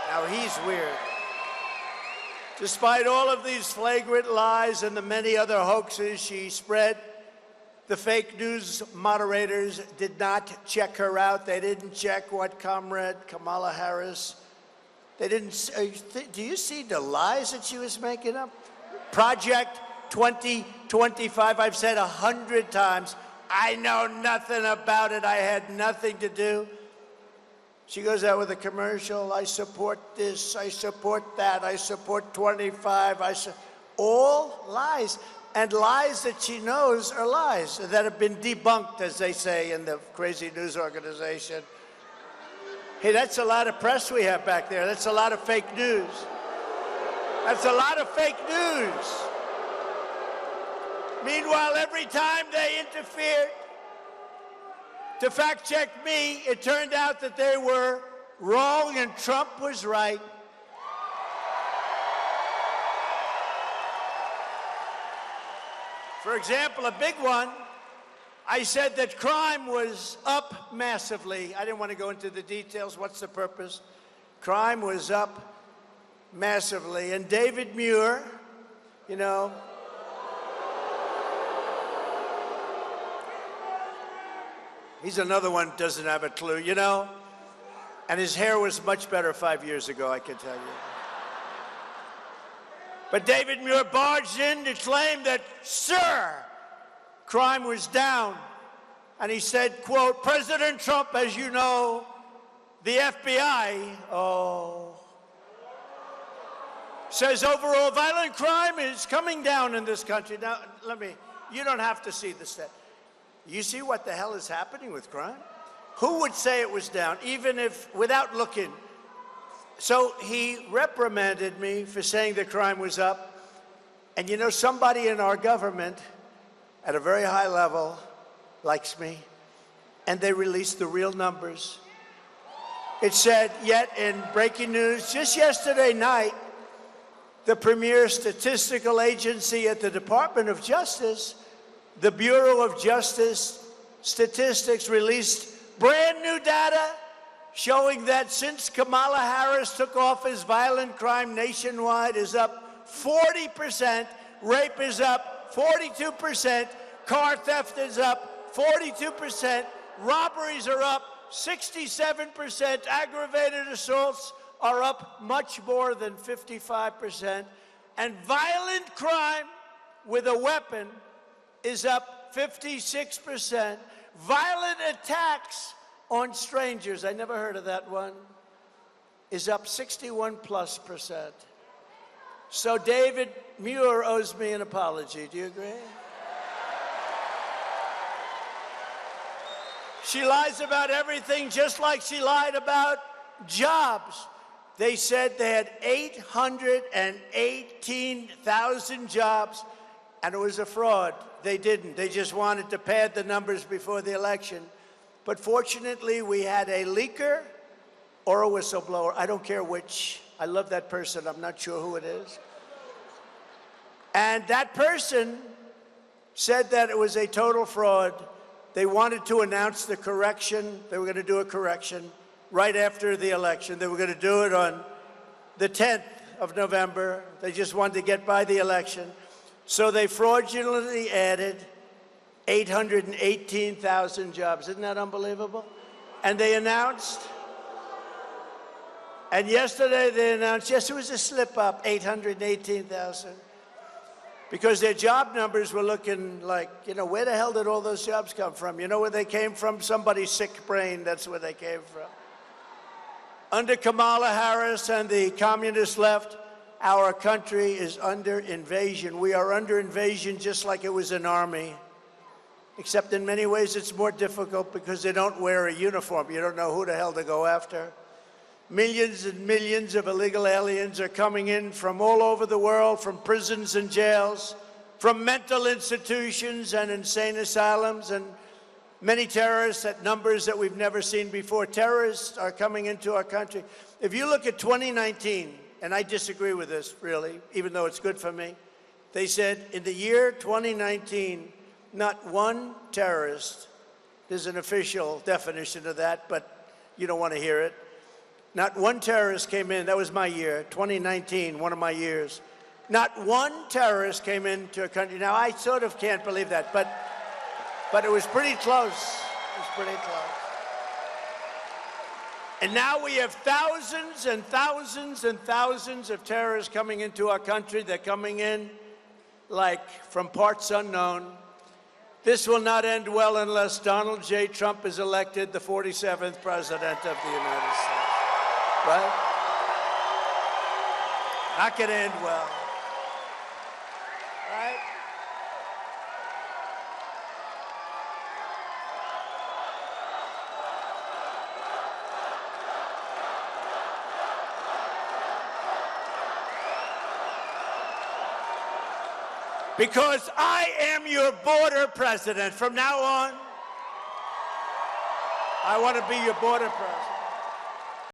Now he's weird. Despite all of these flagrant lies and the many other hoaxes she spread, the fake news moderators did not check her out. They didn't check what Comrade Kamala Harris, they didn't, do you see the lies that she was making up? Project 2025, I've said 100 times, I know nothing about it, I had nothing to do. She goes out with a commercial, I support this, I support that, I support 25, all lies. And lies that she knows are lies that have been debunked, as they say in the crazy news organization. Hey, that's a lot of press we have back there. That's a lot of fake news. That's a lot of fake news. Meanwhile, every time they interfered to fact check me, it turned out that they were wrong and Trump was right. For example, a big one, I said that crime was up massively. I didn't want to go into the details. What's the purpose? Crime was up massively. And David Muir, you know, he's another one who doesn't have a clue, you know? And his hair was much better 5 years ago, I can tell you. But David Muir barged in to claim that, sir, crime was down. And he said, quote, President Trump, as you know, the FBI, says overall violent crime is coming down in this country. Now, you don't have to see the stat. You see what the hell is happening with crime? Who would say it was down, even if, without looking? So he reprimanded me for saying the crime was up. And you know, somebody in our government at a very high level likes me, and they released the real numbers. It said, yet in breaking news, just yesterday night, the premier statistical agency at the Department of Justice, the Bureau of Justice Statistics, released brand new data showing that since Kamala Harris took office, violent crime nationwide is up 40%, rape is up 42%, car theft is up 42%, robberies are up 67%, aggravated assaults are up much more than 55%, and violent crime with a weapon is up 56%. Violent attacks on strangers, I never heard of that one, is up 61+%. So David Muir owes me an apology. Do you agree? She lies about everything, just like she lied about jobs. They said they had 818,000 jobs, and it was a fraud. They didn't. They just wanted to pad the numbers before the election. But fortunately, we had a leaker or a whistleblower. I don't care which. I love that person. I'm not sure who it is. And that person said that it was a total fraud. They wanted to announce the correction. They were going to do a correction right after the election. They were going to do it on the 10th of November. They just wanted to get by the election. So they fraudulently added 818,000 jobs. Isn't that unbelievable? And they announced, and yesterday they announced, yes, it was a slip up, 818,000. Because their job numbers were looking like, you know, where the hell did all those jobs come from? You know where they came from? Somebody's sick brain, that's where they came from. Under Kamala Harris and the communist left, our country is under invasion. We are under invasion just like it was an army. Except in many ways it's more difficult because they don't wear a uniform. You don't know who the hell to go after. Millions and millions of illegal aliens are coming in from all over the world, from prisons and jails, from mental institutions and insane asylums, and many terrorists at numbers that we've never seen before. Terrorists are coming into our country. If you look at 2019, and I disagree with this, really, even though it's good for me, they said in the year 2019, not one terrorist, there's an official definition of that, but you don't want to hear it, Not one terrorist came in. That was my year, 2019, one of my years. Not one terrorist came into a country. Now, I sort of can't believe that, but it was pretty close. It was pretty close. And now we have thousands and thousands and thousands of terrorists coming into our country. They're coming in like from parts unknown. This will not end well unless Donald J. Trump is elected the 47th president of the United States. Right? Not going to end well. Right? Because I am your border president. From now on, I want to be your border president.